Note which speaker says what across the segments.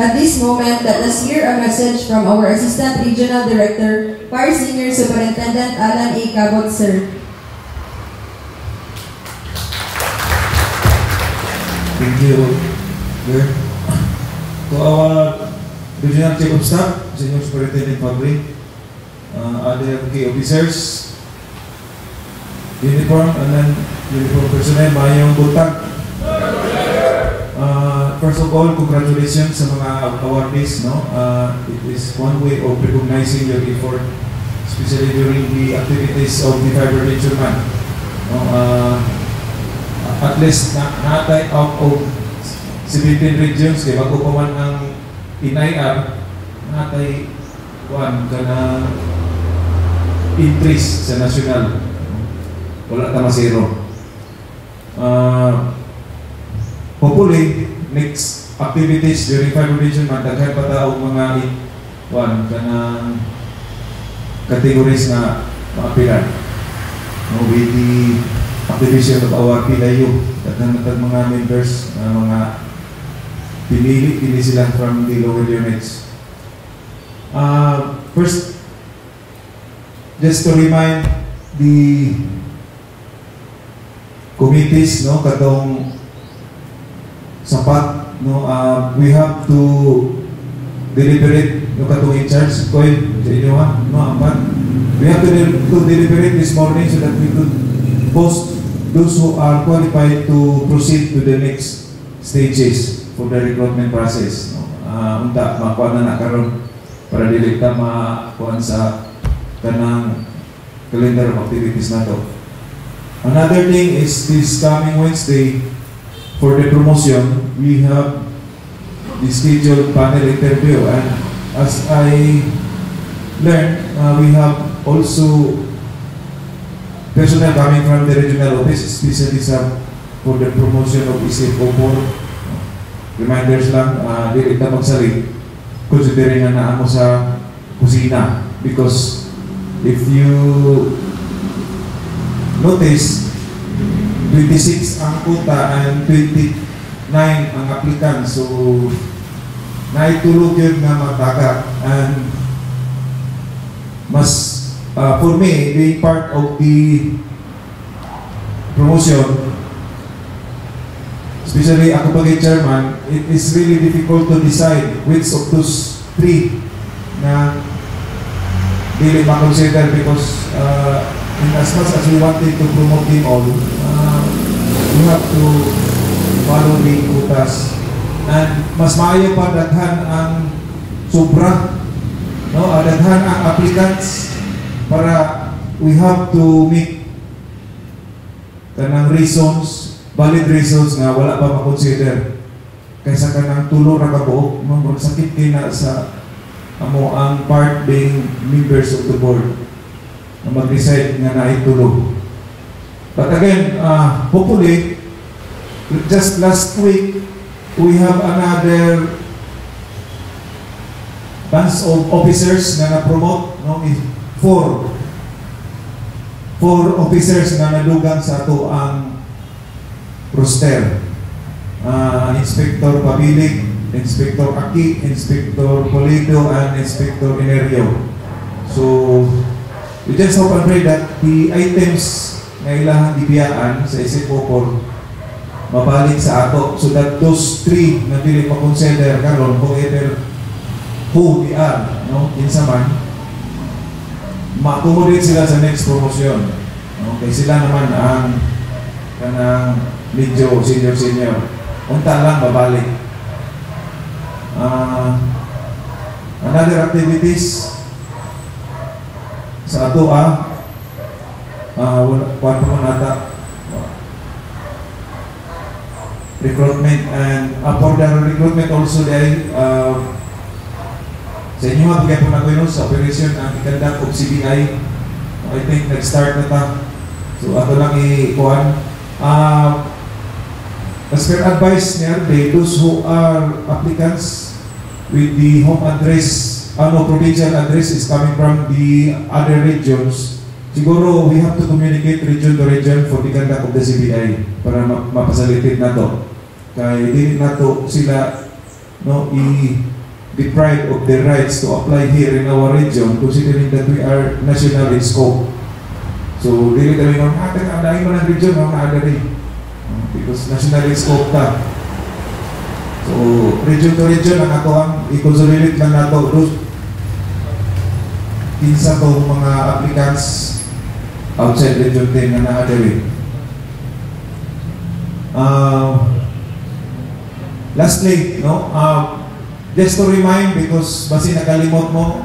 Speaker 1: At this moment, let us hear a message from our Assistant Regional Director, Fire Senior Superintendent Alan A. Cabot, sir.
Speaker 2: Thank you, sir. To our Regional Chief of Staff, Senior Superintendent Fabri, other key officers, uniform and non-uniform personnel, mayong buntag. First of all, congratulations sa mga awardees. No? It is one way of recognizing your effort, especially during the activities of the Fiber Nature Month. No? At least, natay out of 17 regions, kaya bago pa man ang INIR, natay ka na increase sa national. Wala tama zero. Hopefully, next activities during Fiber Region Month, daghan pa taong mga kanang categories na maapilan. No, with the activation of our PIU, daghan mga members na mga pinili sila from the lower units. First, just to remind the committees, no, katong sapat, no, we have to deliberate, no, katong in charge ko sa inyo, ha, no, apat. We have to deliberate this morning so that we could post those who are qualified to proceed to the next stages for the recruitment process. No? Unta, makuha na karon para dili ta makuha sa kanang calendar of activities na to. Another thing is this coming Wednesday, for the promotion, we have the scheduled panel interview, and as I learned, we have also personnel coming from the regional office, especially for the promotion of ECFO4. Reminders lang, dili na magsalit, considering na ako sa kusina, because if you notice, 26 ang kuta and 29 ang applicant. So, naitulog yun na mataga. And mas, for me, being part of the promotion, especially ako pag chairman, it is really difficult to decide which of those three na really ma-consider, because in as much as we wanted to promote them all, we have to follow the quotas. And mas maayo pa daghan ang sobra, no? Daghan ang applicants para we have to make kanang reasons, valid reasons nga wala pa ma-consider. Kaysa kanang tulo ra ka buok, sakit kina sa amo ang part being members of the board na mag-decide nga naitulog. But again, hopefully, just last week, we have another bunch of officers na na-promote, no? Four officers na nadugang sa ato ang roster. Inspector Pabilig, Inspector Aki, Inspector Polido, and Inspector Enerio. So, we just hope and pray that the items na ilang ibiyaan sa ECFO4 mabalik sa ato, so that those three na dili ma-consider karon, whoever who they are, no, kinsa man, ma-accommodate sila sa next promotion. Okay, sila naman ang kanang medyo senior. Unta lang mabalik. Another activities sa ato kuwan po nata recruitment, and for the recruitment also dahil sa inyo mabigay po na ko sa operation ang ikandak of CBI. I think nag-start na ta, so ato lang ikuhan. As per advice niya, those who are applicants with the home address, provincial address is coming from the other regions, siguro we have to communicate region to region for the conduct of the CBI para mapasalitin na to. Kaya hindi na to sila no, deprived of their rights to apply here in our region, considering that we are national in scope. So, dili kami ng dahil mo ng region, because national in scope ta. So, region to region, ang ato ang i-consolidate lang nato. Kinsa to mga applicants outside region 10 na nakadali. Lastly, no, just to remind, because basi nakalimot mo,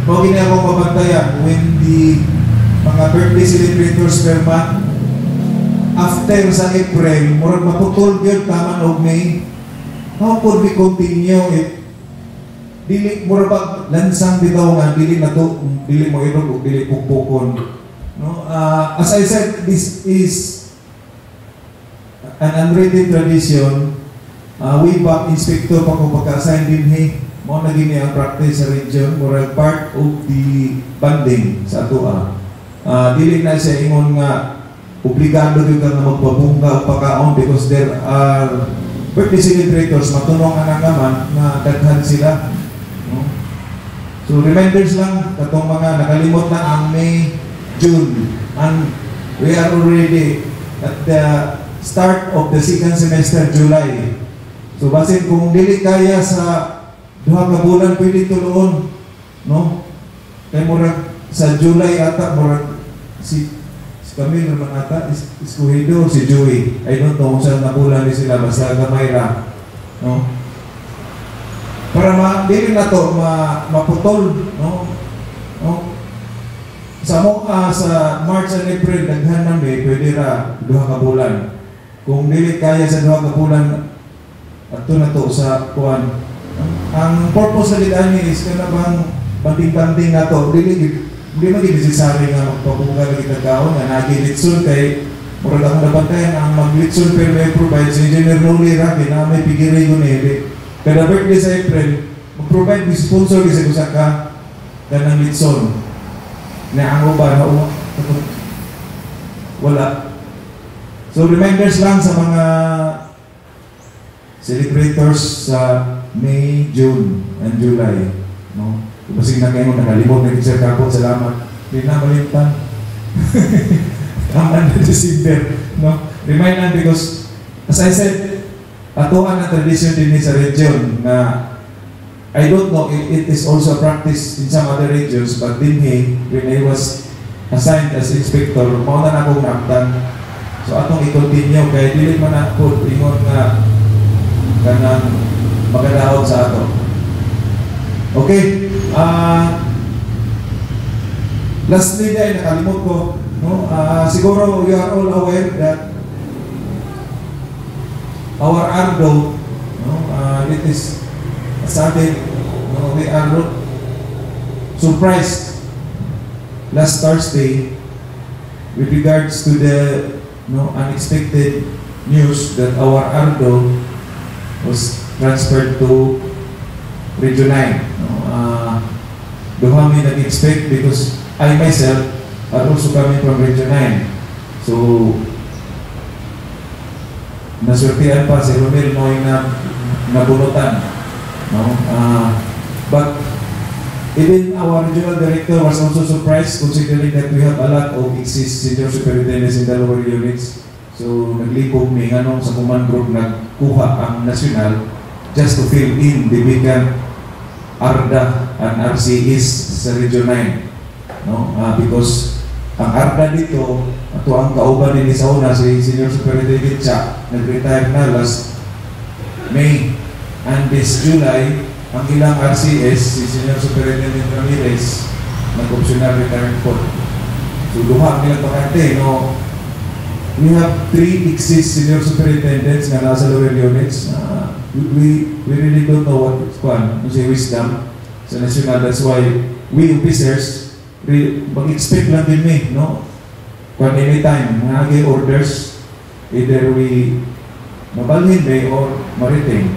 Speaker 2: kung ginagawa mabantayan when the mga birthday celebrators per month, after sa April, murag maputol yun, tama o May, how could we continue if dili murag ba lansang bitaw nga, dili na to, dili mo irog, dili pukpukon. No? As I said, this is an unwritten tradition. Way back, inspector pa kung pagka-assign din, mo na gini ang practice sa region, moral part of the banding sa ato. Dili na siya ingon nga obligado din ka na magpabungga o pagkaon because there are birthday celebrators, matunong ang naman na daghan sila. No? So reminders lang, katong mga nakalimot na ang May, June, and we are already at the start of the second semester, July. So basin kung dili kaya sa duha ka bulan pwede tuloon, no? Kay murag sa July ata murag si kami naman ata iskuhido si Joey. I don't know kung saan nabulan ni sila basta gamay ra, no? Para dili na to maputol, no? No? Sa sa March and April daghan na may pwede ra duha ka bulan. Kung dili kaya sa duha ka bulan ato na to sa kuan. Ang purpose sa lidani is kana bang banding-banding na to, dili necessary nga magpabungga lagi tagkaon nga nagilitson kay murag akong nabantayan ang maglitson pero may provide si Engineer Rolly Rabi na may pigiri yun kada birthday sa April mag-provide with sponsor kasi kusa ka kanang litson na ang uba na wala. So reminders lang sa mga celebrators sa May, June, and July, no? Kasi na kayo nakalimot na Sir Kapot, salamat. Hindi na malimtan. Tama na December, no? Remind lang because, as I said, atuan ang tradition din sa region na I don't know if it is also practiced in some other regions, but din when I was assigned as inspector, mauna na akong naktan. So atong i-continue kaya dili man ako ingon nga kanang magadaot sa ato. Okay. Lastly dahil nakalimot ko, no? Siguro you are all aware that our ARDO, no? It is something, no? We are surprised last Thursday with regards to the unexpected news that our ARDO was transferred to Region 9. Duha mi nag-expect because I myself are also coming from Region 9. So, nasurtihan pa si Romel Noy na nabunutan. No? But even our regional director was also surprised considering that we have a lot of senior superintendents in the lower units. So, naglipog mi nga sa command group nagkuha ang national just to fill in the vacant ARDA and RCEs sa Region 9. No? Because ang ARDA dito, ato ang kauban din sa una, si Senior Superintendent Cha, nag-retire na last May. And this July, ang ilang RCS, si Senior Superintendent Ramirez, nag-optional retirement po. So, duha ang ilang pakante, no? We have 3 exist Senior Superintendents na nasa lower units. We really don't know what it's called, wisdom sa national. That's why we officers mag-expect lang din no? Kung anytime mga orders, either we mabalhin or ma-retain,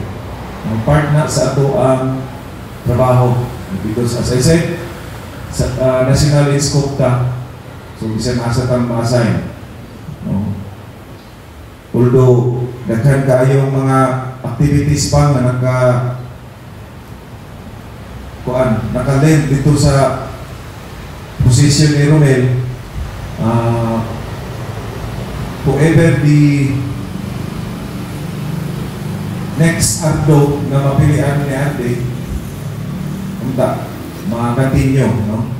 Speaker 2: part na sa ato ang trabaho because as I said sa national in scope ta, so isa na sa tang ma-assign, no? Although daghan kaayong mga activities pa nga naka-lend dito sa position ni Romel. Whoever the next ardo na mapilian ni Ate, mga-continue, no?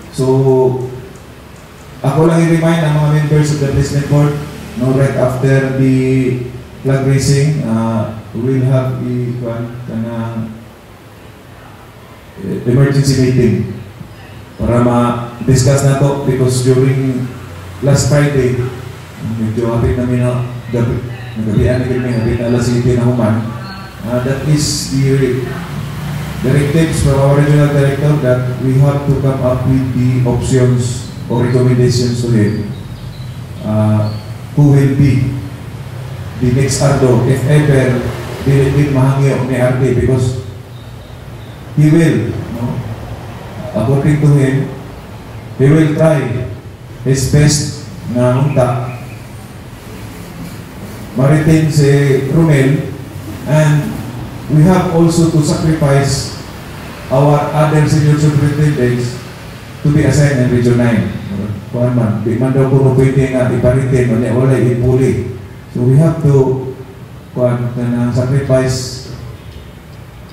Speaker 2: So, ako lang i-remind ang mga members of the placement board, no, right after the flag raising, we will have emergency meeting para ma-discuss na to, because during last Friday, medyo hapit namin na nagabihan na kami, hapit na alas 7 na human. That is the directives from our regional director that we have to come up with the options or recommendations to him. Who will be the next Ardo, if ever Dilipin mahangyo ni RD, because he will, no? According to him, he will try his best na unta ma-retain si Romel, and we have also to sacrifice our other senior superintendents to be assigned in Region 9. Kuhan man, di man daw kung pwede nga iparitin, wala ipuli. So we have to sacrifice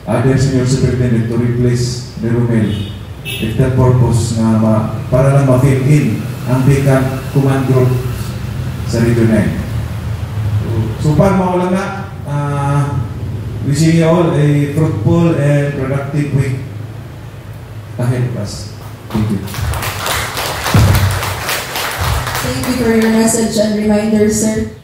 Speaker 2: other senior superintendent to replace the Romel, if that purpose na para lang ma-fill in ang vacant command group sa Region 9. So para mawala na, wishing you all a fruitful and productive week ahead of us. Thank you.
Speaker 1: Thank you for your message and reminder, sir.